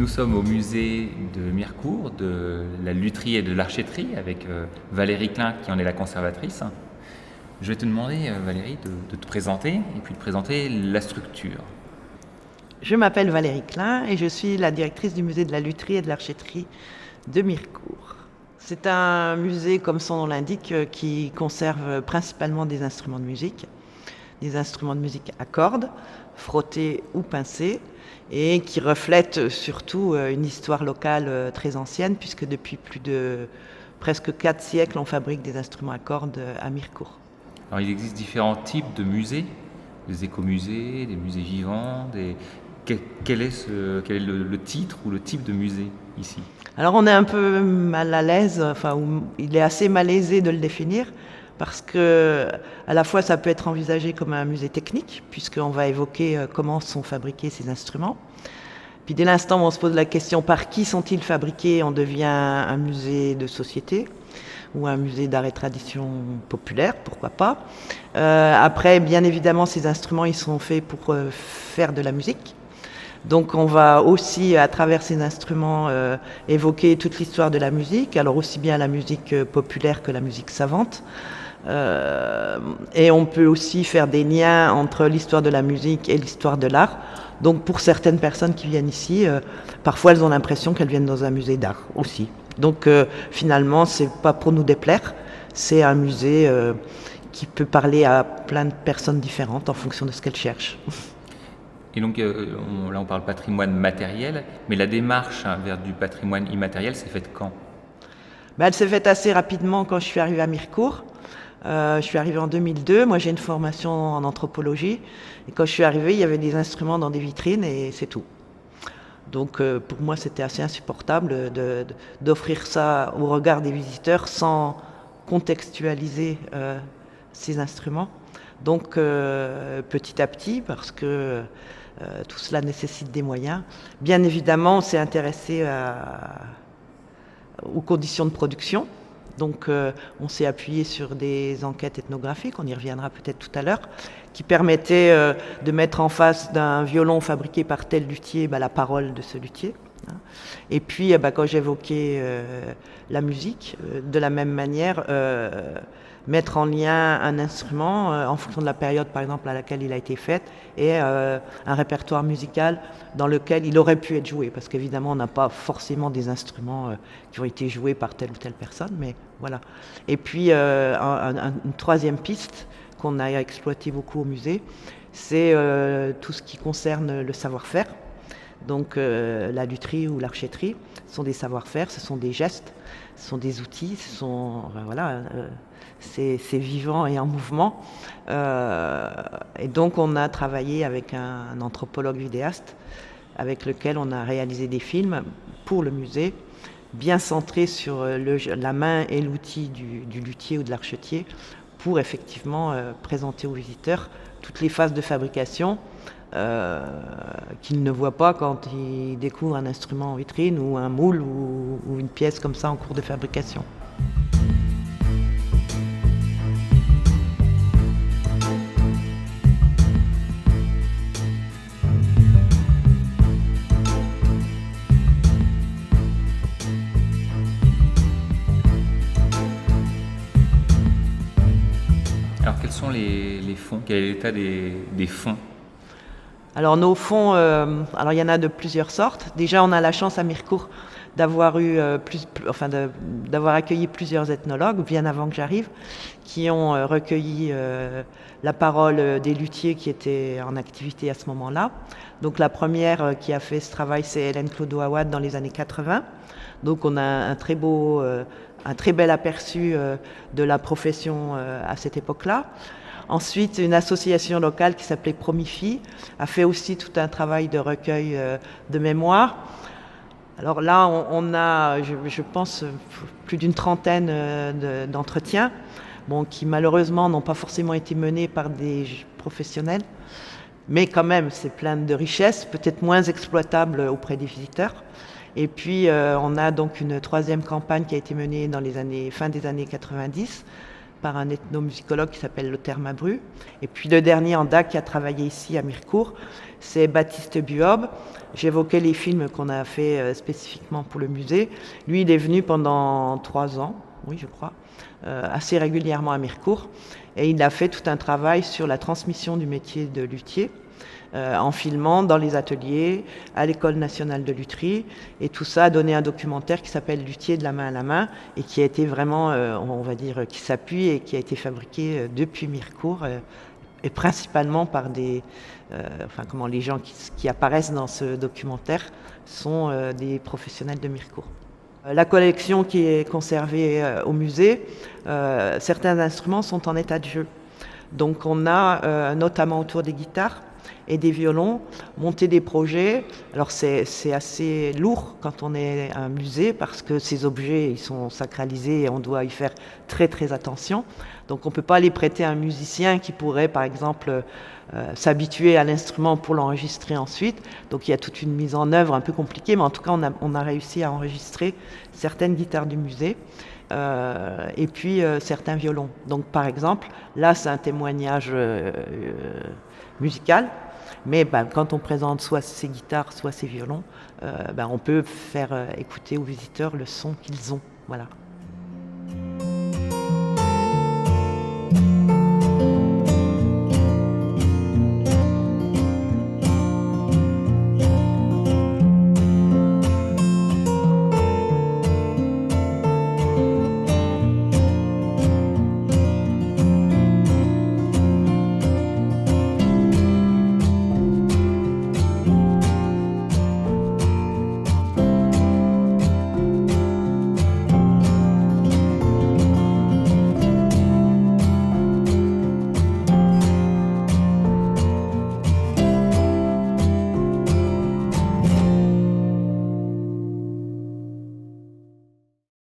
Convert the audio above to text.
Nous sommes au musée de Mirecourt, de la lutherie et de l'archéterie, avec Valérie Klein qui en est la conservatrice. Je vais te demander, Valérie, de te présenter et puis de présenter la structure. Je m'appelle Valérie Klein et je suis la directrice du musée de la lutherie et de l'archéterie de Mirecourt. C'est un musée, comme son nom l'indique, qui conserve principalement des instruments de musique à cordes, frottés ou pincés, et qui reflète surtout une histoire locale très ancienne, puisque depuis plus de presque 4 siècles, on fabrique des instruments à cordes à Mirecourt. Alors, il existe différents types de musées, des écomusées, des musées vivants. Quel est le titre ou le type de musée ici ? Alors on est un peu mal à l'aise, il est assez malaisé de le définir, parce que à la fois ça peut être envisagé comme un musée technique, puisqu'on va évoquer comment sont fabriqués ces instruments. Puis dès l'instant où on se pose la question par qui sont-ils fabriqués, on devient un musée de société ou un musée d'art et tradition populaire, pourquoi pas. Après, bien évidemment, ces instruments, ils sont faits pour faire de la musique. Donc on va aussi, à travers ces instruments, évoquer toute l'histoire de la musique, alors aussi bien la musique populaire que la musique savante. Et on peut aussi faire des liens entre l'histoire de la musique et l'histoire de l'art. Donc pour certaines personnes qui viennent ici, parfois elles ont l'impression qu'elles viennent dans un musée d'art aussi. Donc finalement, c'est pas pour nous déplaire, c'est un musée qui peut parler à plein de personnes différentes en fonction de ce qu'elles cherchent. Et donc là on parle patrimoine matériel, mais la démarche vers du patrimoine immatériel s'est faite quand ? Elle s'est faite assez rapidement quand je suis arrivée à Mirecourt. Je suis arrivée en 2002, moi j'ai une formation en anthropologie, et quand je suis arrivée il y avait des instruments dans des vitrines et c'est tout. Donc pour moi c'était assez insupportable d'offrir ça au regard des visiteurs sans contextualiser ces instruments. Donc petit à petit, parce que tout cela nécessite des moyens, bien évidemment on s'est intéressé aux conditions de production. Donc on s'est appuyé sur des enquêtes ethnographiques, on y reviendra peut-être tout à l'heure, qui permettaient de mettre en face d'un violon fabriqué par tel luthier la parole de ce luthier. Et puis quand j'évoquais la musique, de la même manière, mettre en lien un instrument en fonction de la période par exemple à laquelle il a été fait et un répertoire musical dans lequel il aurait pu être joué, parce qu'évidemment on n'a pas forcément des instruments qui ont été joués par telle ou telle personne, mais voilà. Et puis une troisième piste qu'on a exploité beaucoup au musée, c'est tout ce qui concerne le savoir-faire. Donc la lutherie ou l'archéterie sont des savoir-faire, ce sont des gestes, ce sont des outils, c'est vivant et en mouvement. Et donc on a travaillé avec un anthropologue vidéaste avec lequel on a réalisé des films pour le musée, bien centrés sur la main et l'outil du luthier ou de l'archetier, pour effectivement présenter aux visiteurs toutes les phases de fabrication qu'ils ne voient pas quand ils découvrent un instrument en vitrine ou un moule ou une pièce comme ça en cours de fabrication. Alors quels sont les fonds ? Quel est l'état des fonds ? Alors nos fonds, il y en a de plusieurs sortes. Déjà on a la chance à Mirecourt d'avoir accueilli plusieurs ethnologues, bien avant que j'arrive, qui ont recueilli la parole des luthiers qui étaient en activité à ce moment-là. Donc la première qui a fait ce travail, c'est Hélène Clodo-Awad dans les années 80. Donc on a un très bel aperçu de la profession à cette époque-là. Ensuite, une association locale qui s'appelait Promifi a fait aussi tout un travail de recueil de mémoire. Alors là, on a, je pense, plus d'une trentaine d'entretiens, qui malheureusement n'ont pas forcément été menés par des professionnels, mais quand même, c'est plein de richesses, peut-être moins exploitables auprès des visiteurs. Et puis, on a donc une troisième campagne qui a été menée dans fin des années 90, par un ethnomusicologue qui s'appelle Lothar Mabru. Et puis le dernier en date qui a travaillé ici à Mirecourt, c'est Baptiste Buob. J'évoquais les films qu'on a fait spécifiquement pour le musée. Lui, il est venu pendant 3 ans, oui je crois, assez régulièrement à Mirecourt. Et il a fait tout un travail sur la transmission du métier de luthier, en filmant dans les ateliers, à l'École nationale de lutherie. Et tout ça a donné un documentaire qui s'appelle Luthier de la main à la main et qui a été vraiment, on va dire, qui s'appuie et qui a été fabriqué depuis Mirecourt et principalement par les gens qui apparaissent dans ce documentaire sont des professionnels de Mirecourt. La collection qui est conservée au musée, certains instruments sont en état de jeu. Donc on a notamment autour des guitares et des violons, monter des projets. Alors c'est assez lourd quand on est un musée parce que ces objets ils sont sacralisés et on doit y faire très très attention. Donc on ne peut pas les prêter à un musicien qui pourrait par exemple s'habituer à l'instrument pour l'enregistrer ensuite. Donc il y a toute une mise en œuvre un peu compliquée, mais en tout cas on a réussi à enregistrer certaines guitares du musée. Et puis certains violons. Donc par exemple, là c'est un témoignage musical, mais quand on présente soit ces guitares, soit ces violons, on peut faire écouter aux visiteurs le son qu'ils ont. Voilà.